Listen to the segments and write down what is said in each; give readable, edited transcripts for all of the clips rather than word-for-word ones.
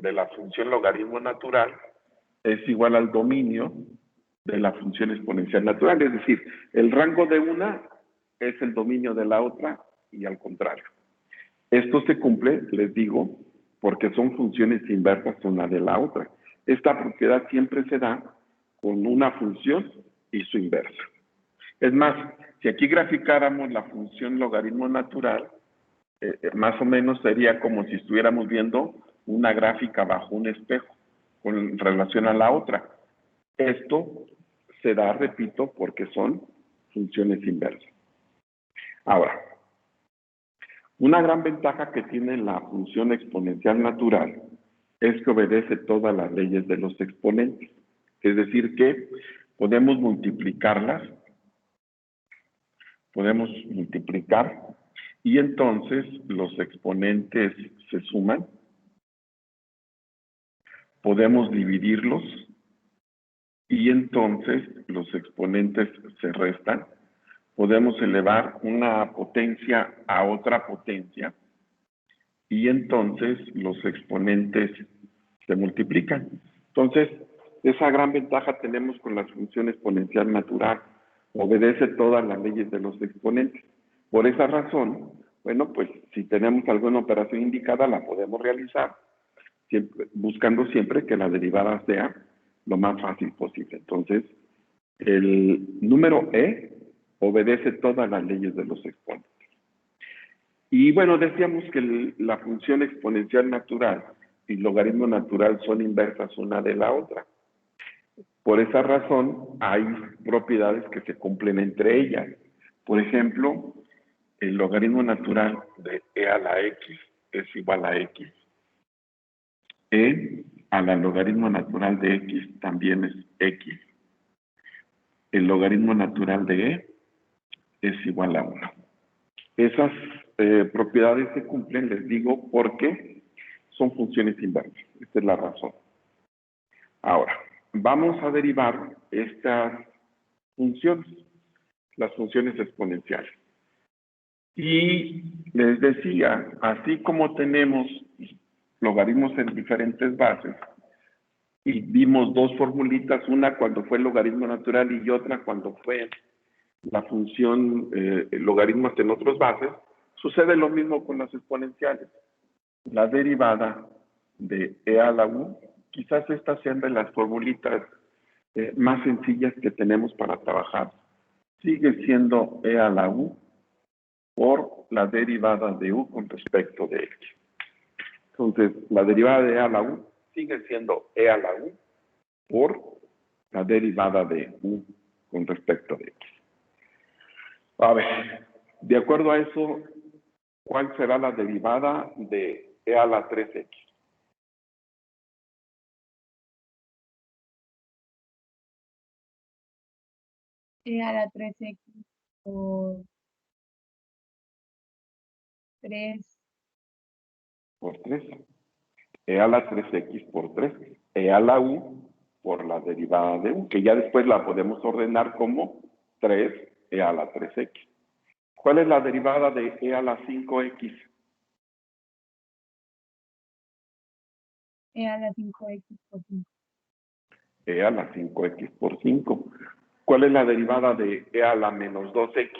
de la función logaritmo natural es igual al dominio de la función exponencial natural. Es decir, el rango de una es el dominio de la otra y al contrario. Esto se cumple, les digo, porque son funciones inversas una de la otra. Esta propiedad siempre se da con una función y su inversa. Es más, si aquí graficáramos la función logaritmo natural, más o menos sería como si estuviéramos viendo una gráfica bajo un espejo con relación a la otra. Esto se da, repito, porque son funciones inversas. Ahora, una gran ventaja que tiene la función exponencial natural es que obedece todas las leyes de los exponentes. Es decir, que podemos multiplicar y entonces los exponentes se suman, podemos dividirlos y entonces los exponentes se restan, podemos elevar una potencia a otra potencia y entonces los exponentes se multiplican. Entonces, esa gran ventaja tenemos con la función exponencial natural. Obedece todas las leyes de los exponentes. Por esa razón, bueno, pues si tenemos alguna operación indicada, la podemos realizar, buscando siempre que la derivada sea lo más fácil posible. Entonces, el número E obedece todas las leyes de los exponentes. Y bueno, decíamos que la función exponencial natural y logaritmo natural son inversas una de la otra. Por esa razón, hay propiedades que se cumplen entre ellas. Por ejemplo, el logaritmo natural de e a la x es igual a x. E a la logaritmo natural de x también es x. El logaritmo natural de e es igual a 1. Esas propiedades se cumplen, les digo, porque son funciones inversas. Esta es la razón. Ahora, vamos a derivar estas funciones, las funciones exponenciales. Y les decía, así como tenemos logaritmos en diferentes bases, y vimos dos formulitas, una cuando fue el logaritmo natural y otra cuando fue la función logaritmos en otras bases, sucede lo mismo con las exponenciales. La derivada de e a la u, quizás estas sean de las formulitas más sencillas que tenemos para trabajar. Sigue siendo e a la u por la derivada de u con respecto de x. Entonces, la derivada de e a la u sigue siendo e a la u por la derivada de u con respecto de x. A ver, de acuerdo a eso, ¿cuál será la derivada de e a la 3x? E a la 3x por 3. Por 3. E a la 3x por 3. E a la u por la derivada de u, que ya después la podemos ordenar como 3 e a la 3x. ¿Cuál es la derivada de e a la 5x? E a la 5x por 5. E a la 5x por 5. ¿Cuál es la derivada de e a la menos 2x?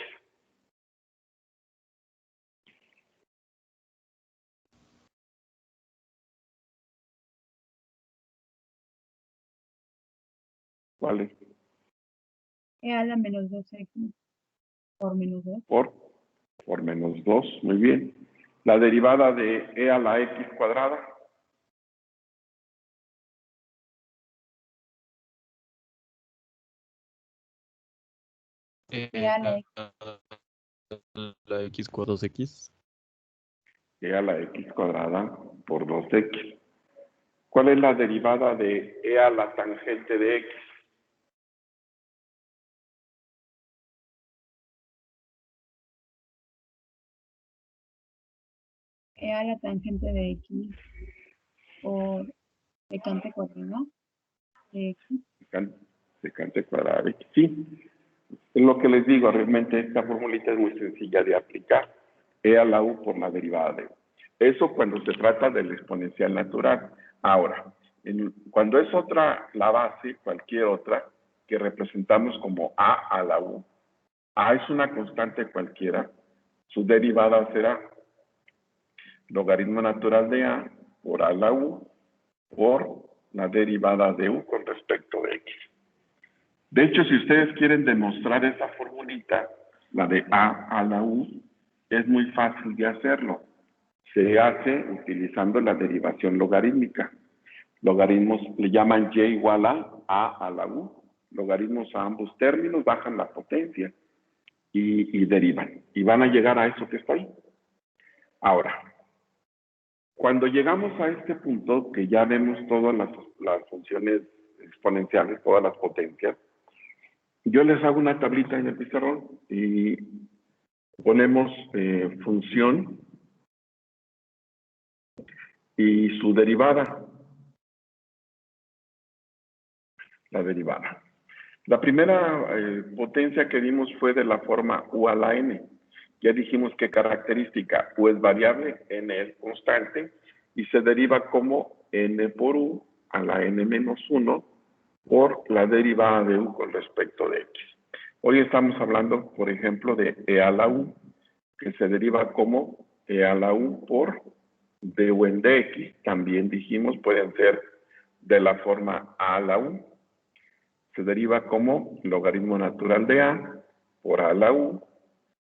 ¿Cuál es? E a la menos 2x por menos 2. Por menos 2, muy bien. La derivada de e a la x cuadrada. E a la x. La x por 2x. E a la x cuadrada por 2x. ¿Cuál es la derivada de e a la tangente de x? E a la tangente de x por secante cuadrada de x. Secante cuadrada de x, sí. Es lo que les digo, realmente esta formulita es muy sencilla de aplicar. E a la u por la derivada de u. Eso cuando se trata del exponencial natural. Ahora, cuando es otra, la base, cualquier otra, que representamos como a a la u. A es una constante cualquiera. Su derivada será logaritmo natural de a por a la u por la derivada de u con respecto de x. De hecho, si ustedes quieren demostrar esa formulita, la de a a la u, es muy fácil de hacerlo. Se hace utilizando la derivación logarítmica. Logaritmos le llaman y igual a la u. Logaritmos a ambos términos, bajan la potencia y derivan. Y van a llegar a eso que está ahí. Ahora, cuando llegamos a este punto, que ya vemos todas las funciones exponenciales, todas las potencias, yo les hago una tablita en el pizarrón y ponemos función y su derivada. La derivada. La primera potencia que vimos fue de la forma u a la n. Ya dijimos qué característica. U es variable, n es constante, y se deriva como n por u a la n menos 1 por la derivada de u con respecto de x. Hoy estamos hablando, por ejemplo, de e a la u, que se deriva como e a la u por du en dx. También dijimos, pueden ser de la forma a la u. Se deriva como logaritmo natural de a por a la u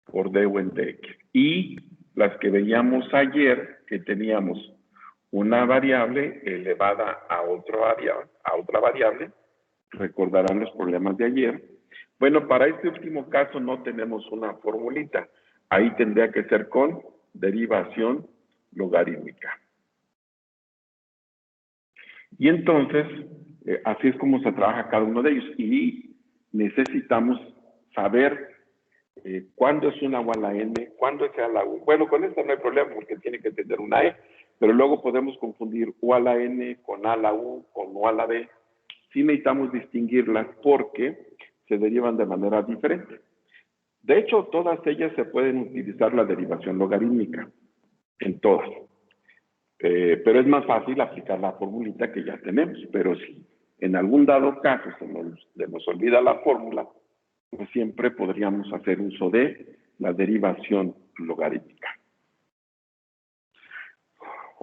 por du en dx. Y las que veíamos ayer, que teníamos una variable elevada a otra variable, recordarán los problemas de ayer. Bueno, para este último caso no tenemos una formulita. Ahí tendría que ser con derivación logarítmica. Y entonces, así es como se trabaja cada uno de ellos. Y necesitamos saber cuándo es una u a la n, cuándo es a la u. Bueno, con esta no hay problema porque tiene que tener una e, pero luego podemos confundir u a la n con a la u, con u a la b. Sí necesitamos distinguirlas porque se derivan de manera diferente. De hecho, todas ellas se pueden utilizar la derivación logarítmica, en todas. Pero es más fácil aplicar la formulita que ya tenemos. Pero si en algún dado caso se nos olvida la fórmula, pues siempre podríamos hacer uso de la derivación logarítmica.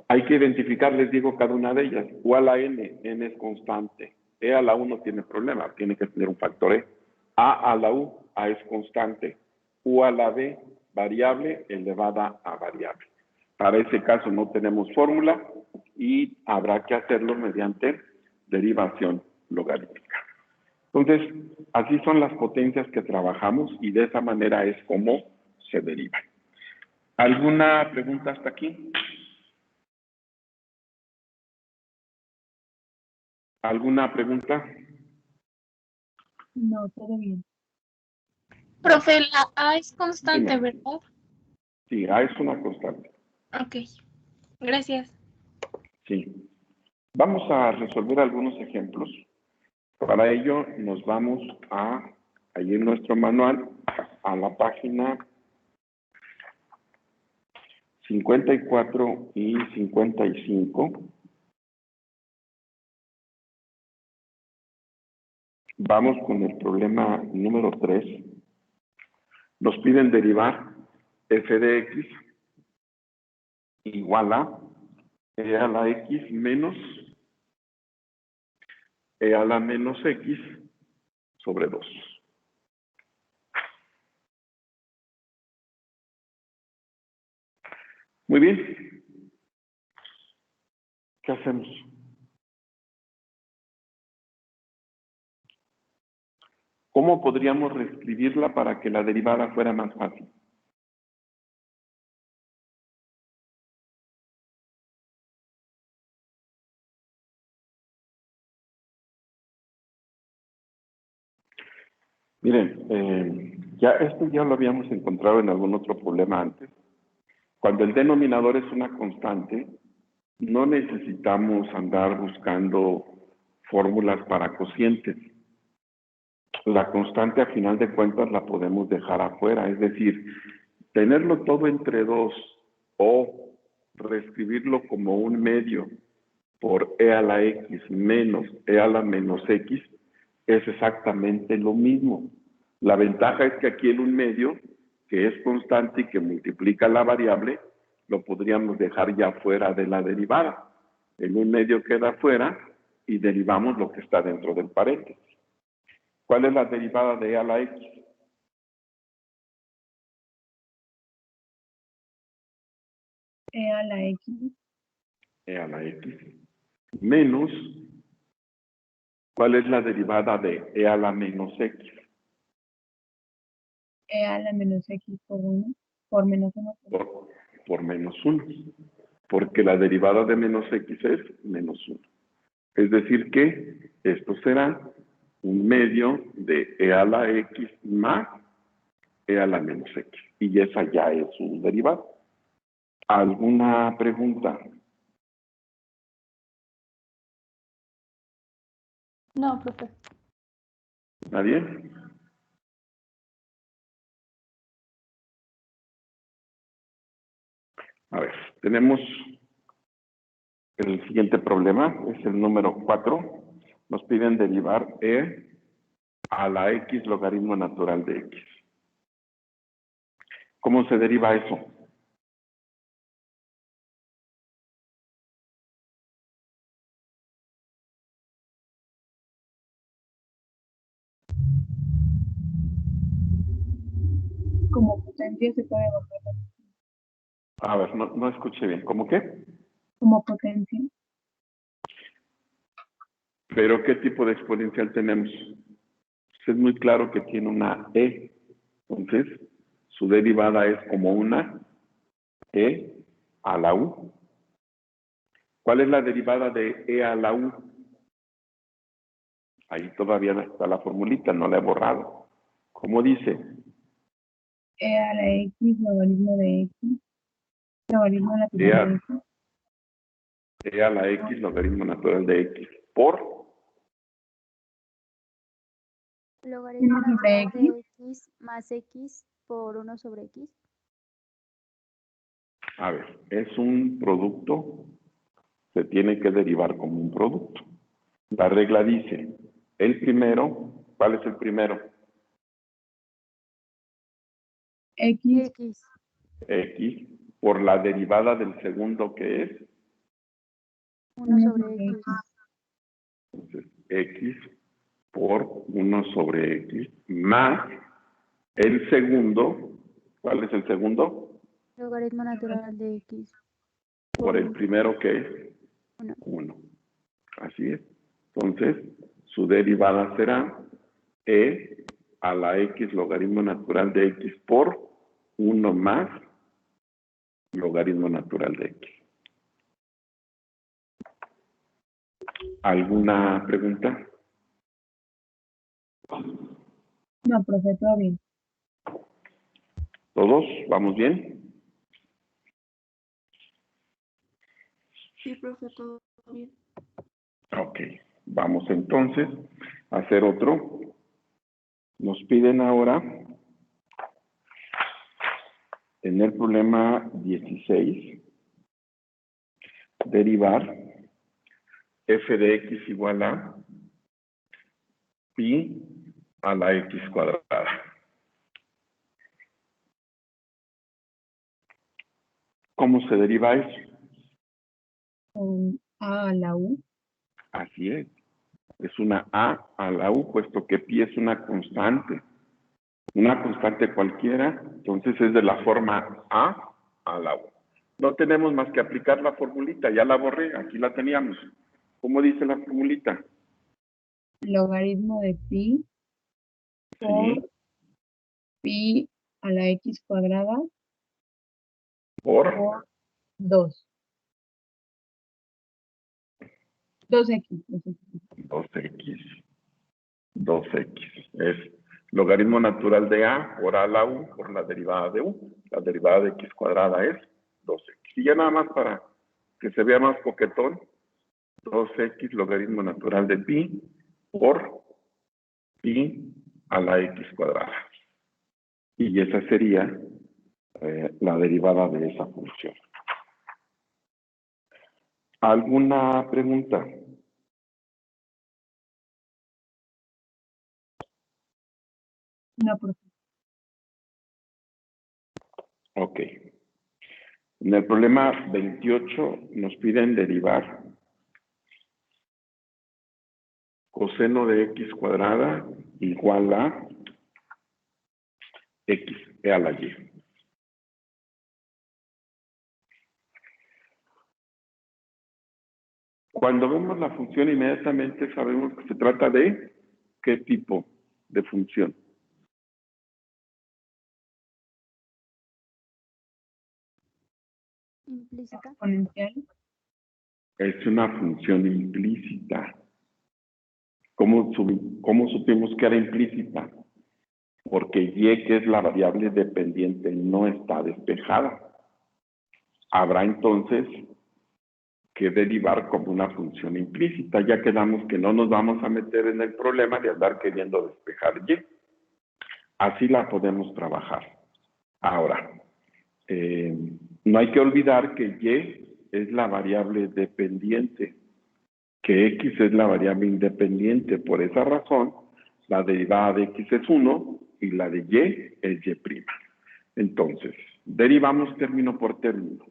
Hay que identificar, les digo, cada una de ellas. U a la n, n es constante. E a la u no tiene problema, tiene que tener un factor e. A la u, a es constante. U a la b, variable elevada a variable. Para ese caso no tenemos fórmula y habrá que hacerlo mediante derivación logarítmica. Entonces, así son las potencias que trabajamos y de esa manera es como se derivan. ¿Alguna pregunta hasta aquí? ¿Alguna pregunta? No, todo bien. Profe, la A es constante, Dime. ¿verdad? Sí, A es una constante. Ok, gracias. Sí. Vamos a resolver algunos ejemplos. Para ello nos vamos ahí en nuestro manual, a la página 54 y 55. Vamos con el problema número 3. Nos piden derivar f de x igual a e a la x menos e a la menos x sobre 2. Muy bien. ¿Qué hacemos? ¿Cómo podríamos reescribirla para que la derivada fuera más fácil? Miren, esto ya lo habíamos encontrado en algún otro problema antes. Cuando el denominador es una constante, no necesitamos andar buscando fórmulas para cocientes. La constante, a final de cuentas, la podemos dejar afuera. Es decir, tenerlo todo entre 2 o reescribirlo como un medio por e a la x menos e a la menos x es exactamente lo mismo. La ventaja es que aquí el un medio, que es constante y que multiplica la variable, lo podríamos dejar ya fuera de la derivada. El un medio queda fuera y derivamos lo que está dentro del paréntesis. ¿Cuál es la derivada de e a la x? E a la X. E a la x. Menos, ¿cuál es la derivada de e a la menos x? E a la menos X por 1. Por menos 1. Por menos 1. Porque la derivada de menos x es menos 1. Es decir que esto será un medio de e a la x más e a la menos x. Y esa ya es su derivada. ¿Alguna pregunta? No, profe. ¿Nadie? A ver, tenemos el siguiente problema, es el número 4. Nos piden derivar e a la x logaritmo natural de x. ¿Cómo se deriva eso? Como potencia se puede evaluar. A ver, no escuché bien. ¿Cómo qué? Como potencia. ¿Pero qué tipo de exponencial tenemos? Es muy claro que tiene una e. Entonces, su derivada es como una e a la u. ¿Cuál es la derivada de e a la u? Ahí todavía no está la formulita, no la he borrado. ¿Cómo dice? E a la X logaritmo de X. Logaritmo natural de X. E a la x logaritmo natural de x por Logaritmo 1 sobre natural X. de x más x por 1 sobre x. A ver, es un producto, se tiene que derivar como un producto. La regla dice, el primero, ¿cuál es el primero? X. X. X, por la derivada del segundo que es, 1 sobre x. entonces, X por 1 sobre X, más el segundo, ¿cuál es el segundo? Logaritmo natural de x. Por el primero que es 1. 1. Así es. Entonces, su derivada será e a la x logaritmo natural de x por 1 más logaritmo natural de x. ¿Alguna pregunta? No, profe, todo bien. ¿Todos? ¿Vamos bien? Sí, profe, todo bien. Ok. Vamos entonces a hacer otro. Nos piden ahora, en el problema 16, derivar f de x igual a pi a la x cuadrada. ¿Cómo se deriva eso? Con A a la U. Así es. Es una a a la u, puesto que pi es una constante cualquiera, entonces es de la forma a la u. No tenemos más que aplicar la formulita, ya la borré, aquí la teníamos. ¿Cómo dice la formulita? Logaritmo de pi por Sí, pi a la X cuadrada por por 2. 2X. 2x. 2x. Es logaritmo natural de a por a a la u por la derivada de u. La derivada de x cuadrada es 2x. Y ya nada más para que se vea más coquetón, 2x logaritmo natural de pi por pi a la x cuadrada. Y esa sería la derivada de esa función. ¿Alguna pregunta? No, profe. Ok. En el problema 28 nos piden derivar coseno de x cuadrada igual a x e a la y. Cuando vemos la función inmediatamente sabemos que se trata de qué tipo de función. Implícita. Exponencial. Es una función implícita. ¿Cómo supimos que era implícita? Porque y, que es la variable dependiente, no está despejada. Habrá entonces que derivar como una función implícita. Ya quedamos que no nos vamos a meter en el problema de andar queriendo despejar y. Así la podemos trabajar. Ahora, no hay que olvidar que y es la variable dependiente, que x es la variable independiente. Por esa razón, la derivada de x es 1 y la de y es y'. Entonces, derivamos término por término.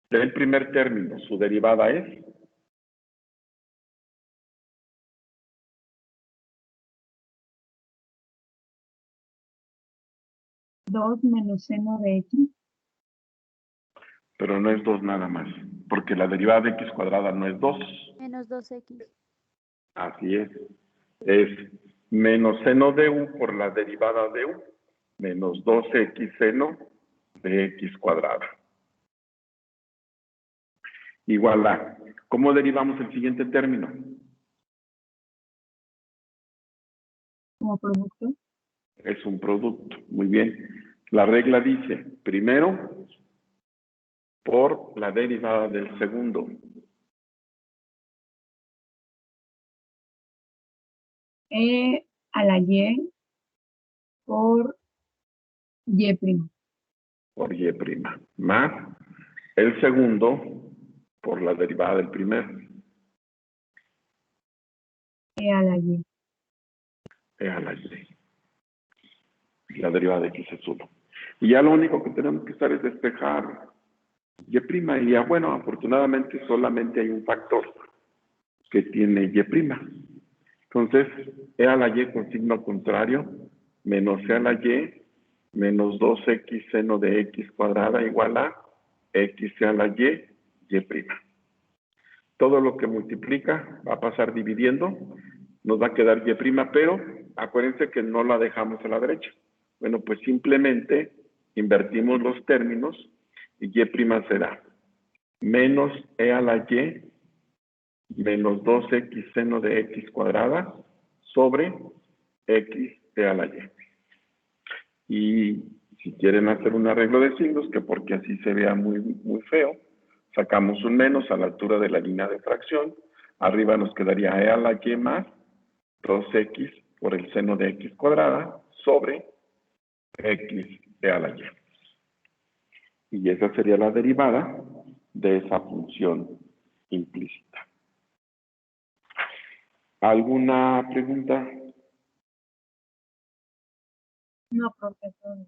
Del primer término, su derivada es 2 menos seno de x. pero no es 2 nada más, porque la derivada de x cuadrada no es 2. Menos 2x. Así es. Es menos seno de u por la derivada de u, menos 2x seno de x cuadrada. Igual a. ¿Cómo derivamos el siguiente término? Como producto. Es un producto. Muy bien. La regla dice, primero, por la derivada del segundo. E a la y por y'. Por y', más el segundo por la derivada del primero. E a la y. E a la y. La derivada de x es 1. Y ya lo único que tenemos que hacer es despejar y'. Y ya, bueno, afortunadamente solamente hay un factor que tiene y'. Entonces, e a la y con signo contrario, menos e a la y, menos 2x seno de x cuadrada igual a x a la y, y'. Todo lo que multiplica va a pasar dividiendo, nos va a quedar y', pero acuérdense que no la dejamos a la derecha. Bueno, pues simplemente invertimos los términos y y' será menos e a la y menos 2x seno de x cuadrada sobre x e a la y. Y si quieren hacer un arreglo de signos, que porque así se vea muy, muy feo, sacamos un menos a la altura de la línea de fracción. Arriba nos quedaría e a la y más 2x por el seno de x cuadrada sobre x e a la y. Y esa sería la derivada de esa función implícita. ¿Alguna pregunta? No, profesor.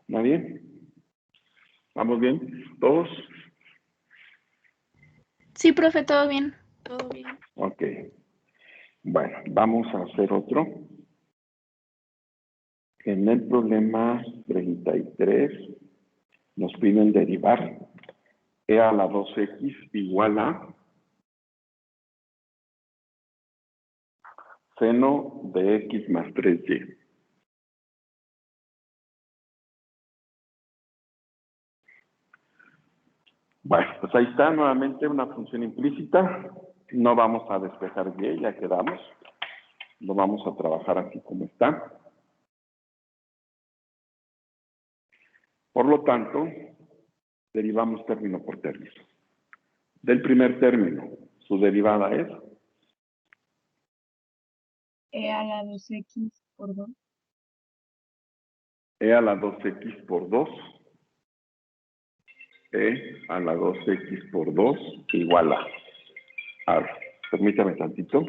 ¿Nadie? ¿Vamos bien? ¿Todos? Sí, profe, todo bien. Todo bien. Ok. Bueno, vamos a hacer otro. En el problema 33 nos piden derivar e a la 2x igual a seno de x más 3y. Bueno, pues ahí está nuevamente una función implícita. No vamos a despejar y, ya quedamos. Lo vamos a trabajar así como está. Por lo tanto, derivamos término por término. Del primer término, su derivada es E a la 2x por 2. e a la 2x por 2 E a la 2x por 2 igual a... A ver, permítame tantito.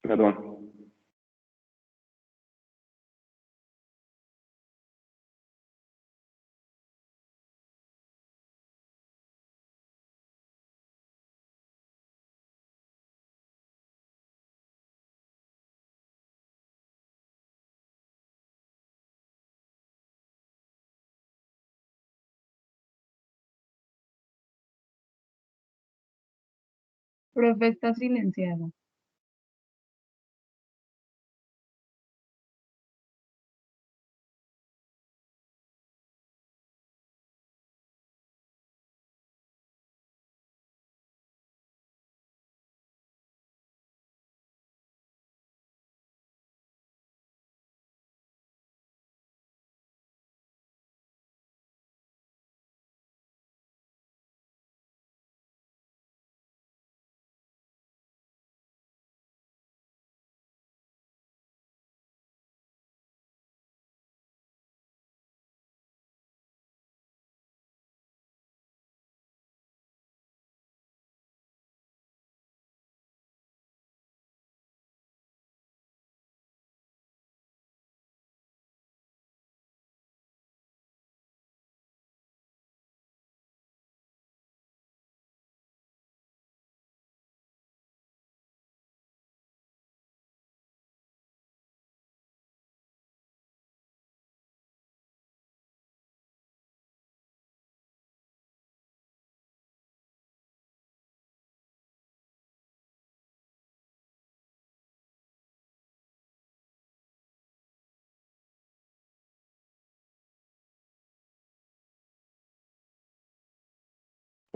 Perdón. Profe, está silenciado.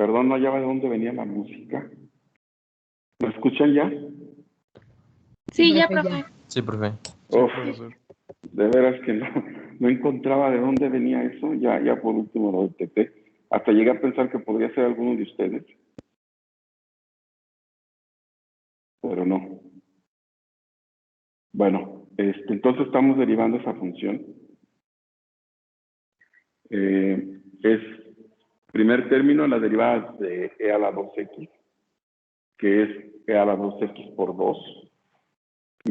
Perdón, no hallaba de dónde venía la música. ¿Me escuchan ya? Sí, ya, Profe, profe. Sí, profe. Uf, Profesor. de veras que no encontraba de dónde venía eso. Ya por último lo detecté. Hasta llegué a pensar que podría ser alguno de ustedes. Pero no. Bueno, entonces estamos derivando esa función. Es primer término, la derivada de e a la 2x, que es e a la 2x por 2,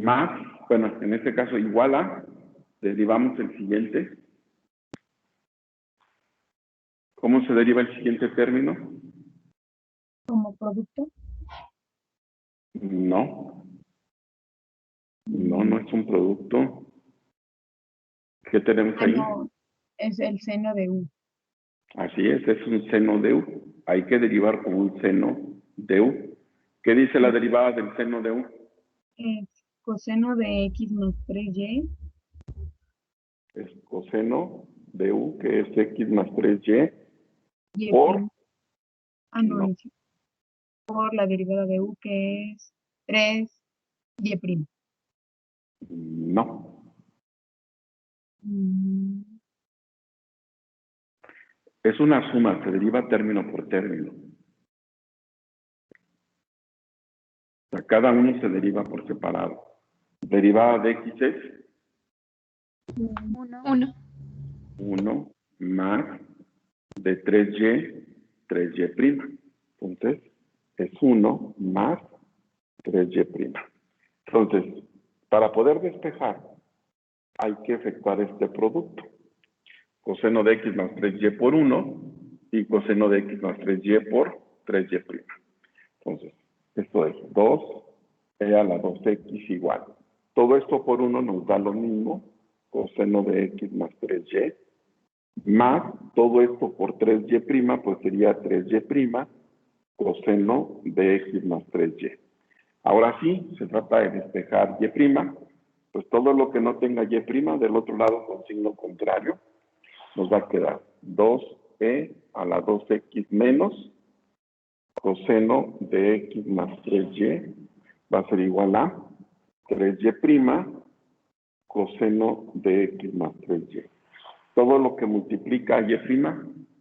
más, bueno, en este caso igual a, derivamos el siguiente. ¿Cómo se deriva el siguiente término? como producto. No, no es un producto. ¿Qué tenemos ahí? No, es el seno de U. Así es un seno de U. Hay que derivar con un seno de U. ¿Qué dice la derivada del seno de U? Es coseno de X más 3Y. Es coseno de U, que es X más 3Y, Y por, primo. Ah, no, no, es por la derivada de U, que es 3Y primo. no. Mm, Es una suma, se deriva término por término. O sea, cada uno se deriva por separado. Derivada de X es 1. 1 más de 3Y prima. Entonces, es 1 más 3Y prima. Entonces, para poder despejar, hay que efectuar este producto. Coseno de X más 3Y por 1 y coseno de X más 3Y por 3Y prima. Entonces, esto es 2 e a la 2x igual. Todo esto por 1 nos da lo mismo, coseno de X más 3Y, más todo esto por 3Y prima, pues sería 3Y prima coseno de x más 3y. Ahora sí, se trata de despejar y', pues todo lo que no tenga y' del otro lado con signo contrario, nos va a quedar 2e a la 2x menos coseno de x más 3y va a ser igual a 3y' coseno de x más 3y. Todo lo que multiplica y'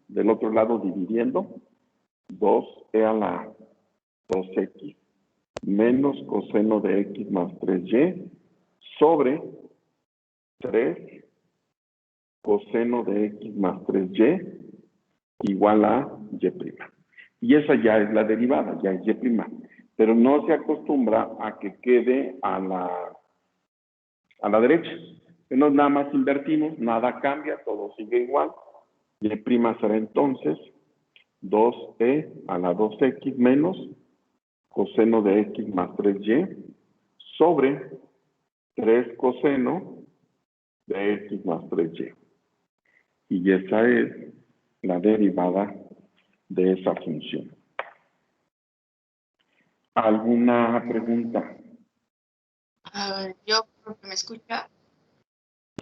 del otro lado dividiendo, 2e a la 2x menos coseno de x más 3y sobre 3 coseno de x más 3y igual a y'. Y esa ya es la derivada, ya es y'. Pero no se acostumbra a que quede a la derecha. Entonces nada más invertimos, nada cambia, todo sigue igual. Y' será entonces 2e a la 2x menos coseno de x más 3y sobre 3 coseno de x más 3y. Y esa es la derivada de esa función. ¿Alguna pregunta? Yo creo que me escucha.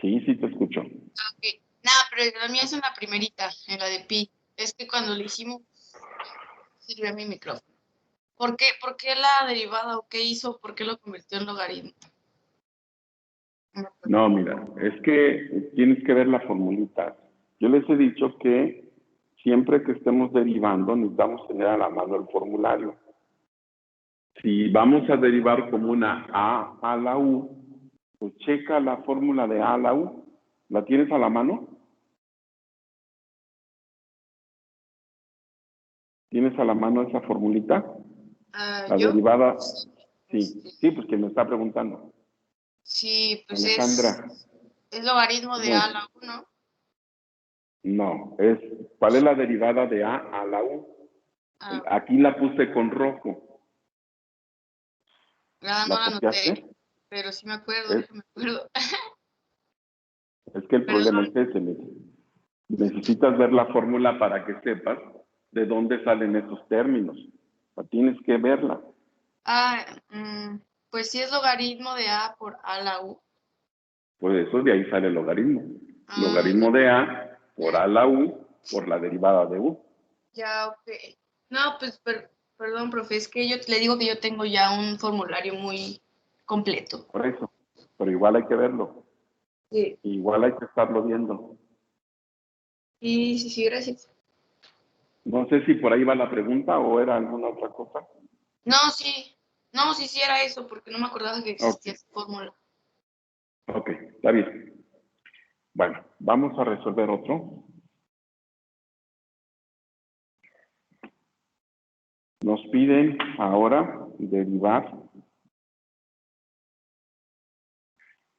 Sí, sí te escucho. Ok. Nada, pero la mía es en la primerita, en la de pi. Es que cuando lo hicimos, sirvió mi micrófono. ¿Por qué la derivada o qué hizo? ¿Por qué lo convirtió en logaritmo? No, mira, es que tienes que ver la formulita. Yo les he dicho que siempre que estemos derivando necesitamos tener a la mano el formulario. Si vamos a derivar como una a a la u, pues checa la fórmula de a la u. ¿La tienes a la mano? ¿Tienes a la mano esa formulita? La ¿Yo? derivada, sí, Este, sí, pues quien me está preguntando. sí, pues Alejandra. es logaritmo de Muy- a a la 1. No, ¿cuál es la derivada de a a la u? Ah, Aquí la puse con rojo. no ¿La la copiaste? anoté, pero sí me acuerdo, Es, déjame acuerdo. es que el problema Perdón. es ese. Necesitas ver la fórmula para que sepas de dónde salen esos términos. O sea, tienes que verla. Pues sí es logaritmo de a por a a la u. Por eso de ahí sale el logaritmo. Ah, Logaritmo de a por a la u por la derivada de u. ya, ok. No, pues perdón, profe, es que yo le digo que yo tengo ya un formulario muy completo. Por eso. Pero igual hay que verlo. Sí, Igual hay que estarlo viendo. sí, gracias. No sé si por ahí va la pregunta o era alguna otra cosa. No, sí era eso, porque no me acordaba que Ok, existía esa fórmula. ok, está bien. Bueno, vamos a resolver otro. Nos piden ahora derivar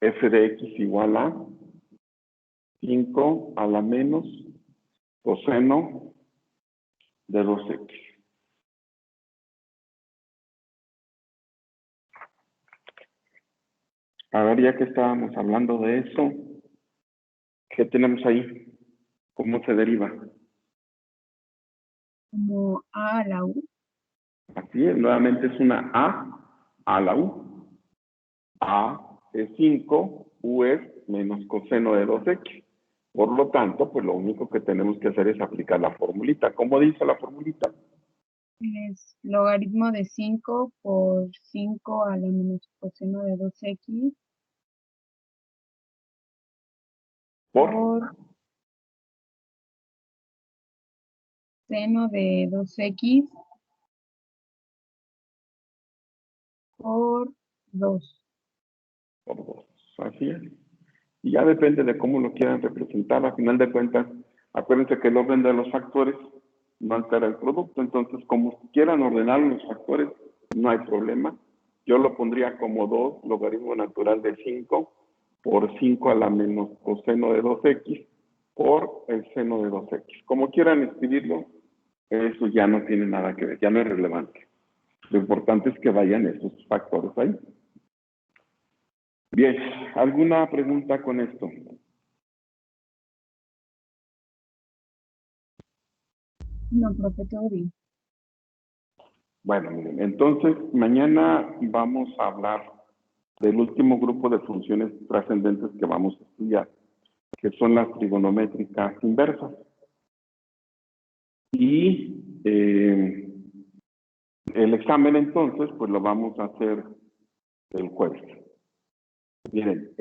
f de x igual a 5 a la menos coseno de 2x. A ver, ya que estábamos hablando de eso, ¿qué tenemos ahí? ¿Cómo se deriva? Como a la u. Así es, nuevamente es una a la u. A es 5, u es menos coseno de 2x. Por lo tanto, pues lo único que tenemos que hacer es aplicar la formulita. ¿Cómo dice la formulita? Es logaritmo de 5 por 5 a la menos coseno de 2x Por, por seno de 2x por 2. por 2. Así es. Y ya depende de cómo lo quieran representar. A final de cuentas, acuérdense que el orden de los factores no altera el producto. Entonces, como quieran ordenar los factores, no hay problema. Yo lo pondría como 2, logaritmo natural de 5 por 5 a la menos coseno de 2x por el seno de 2x. Como quieran escribirlo, eso ya no tiene nada que ver, ya no es relevante. Lo importante es que vayan esos factores ahí. Bien, ¿alguna pregunta con esto? No, profe, todo bien. Bueno, miren, entonces mañana vamos a hablar del último grupo de funciones trascendentes que vamos a estudiar, que son las trigonométricas inversas. Y el examen entonces, pues lo vamos a hacer el jueves. Miren,